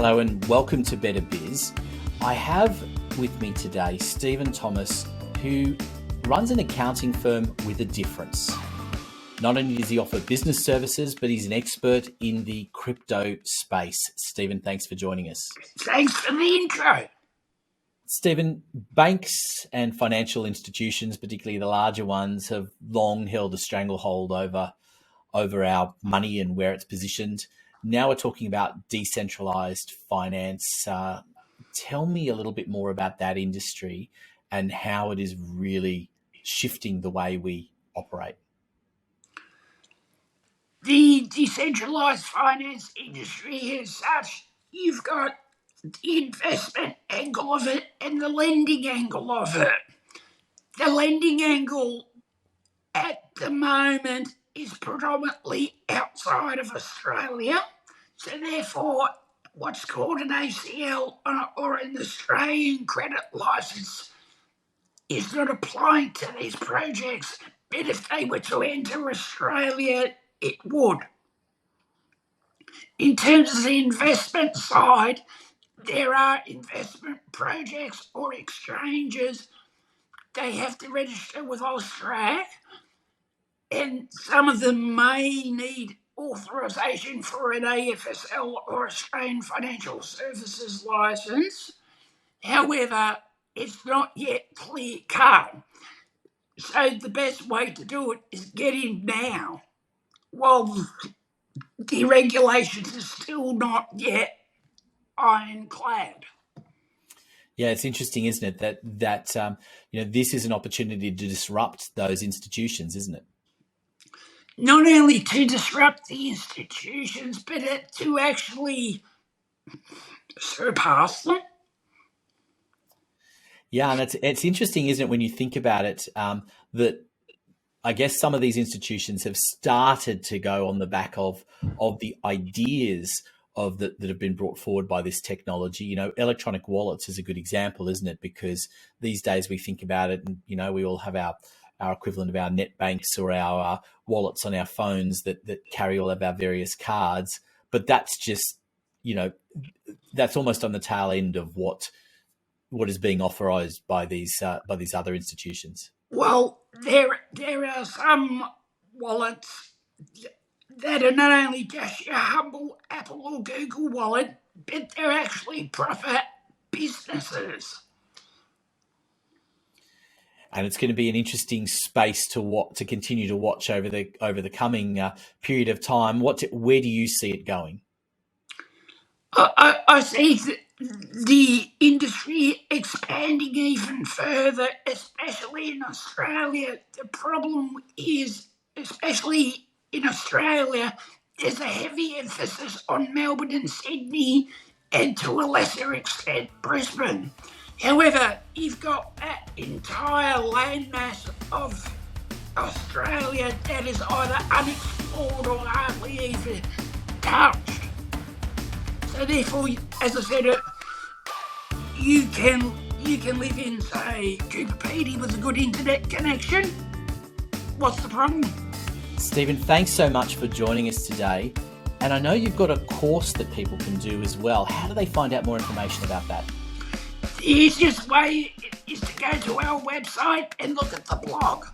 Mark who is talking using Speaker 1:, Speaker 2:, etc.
Speaker 1: Hello and welcome to Better Biz. I have with me today Stephen Thomas, who runs an accounting firm with a difference. Not only does he offer business services, but he's an expert in the crypto space. Stephen, thanks for joining us.
Speaker 2: Thanks for the intro.
Speaker 1: Stephen, banks and financial institutions, particularly the larger ones, have long held a stranglehold over our money and where it's positioned. Now we're talking about decentralized finance. Tell me a little bit more about that industry and how it is really shifting the way we operate.
Speaker 2: The decentralised finance industry as such, you've got the investment angle of it and the lending angle of it. The lending angle at the moment is predominantly outside of Australia, so therefore what's called an ACL or an Australian credit licence is not applying to these projects, but if they were to enter Australia, it would. In terms of the investment side, there are investment projects or exchanges. They have to register with Austrac, and some of them may need authorisation for an AFSL or Australian Financial Services licence. However, it's not yet clear cut. So the best way to do it is get in now while the regulations are still not yet ironclad.
Speaker 1: Yeah, it's interesting, isn't it, that this is an opportunity to disrupt those institutions, isn't it?
Speaker 2: Not only to disrupt the institutions, but to actually surpass them.
Speaker 1: Yeah, and it's interesting, isn't it, when you think about it, that I guess some of these institutions have started to go on the back of the ideas that have been brought forward by this technology. You know, electronic wallets is a good example, isn't it? Because these days we think about it and, we all have our equivalent of our net banks or our wallets on our phones that carry all of our various cards. But that's just, that's almost on the tail end of what is being authorized by these other institutions.
Speaker 2: Well, there are some wallets that are not only just your humble Apple or Google wallet, but they're actually proper businesses.
Speaker 1: And it's going to be an interesting space to continue to watch over the coming period of time. Where do you see it going?
Speaker 2: I see the industry expanding even further, especially in Australia. The problem is, especially in Australia, there's a heavy emphasis on Melbourne and Sydney, and to a lesser extent Brisbane. However, you've got that entire landmass of Australia that is either unexplored or hardly even touched. So therefore, as I said, you can live in, say, Cooper with a good internet connection. What's the problem?
Speaker 1: Stephen, thanks so much for joining us today. And I know you've got a course that people can do as well. How do they find out more information about that?
Speaker 2: The easiest way is to go to our website and look at the blog.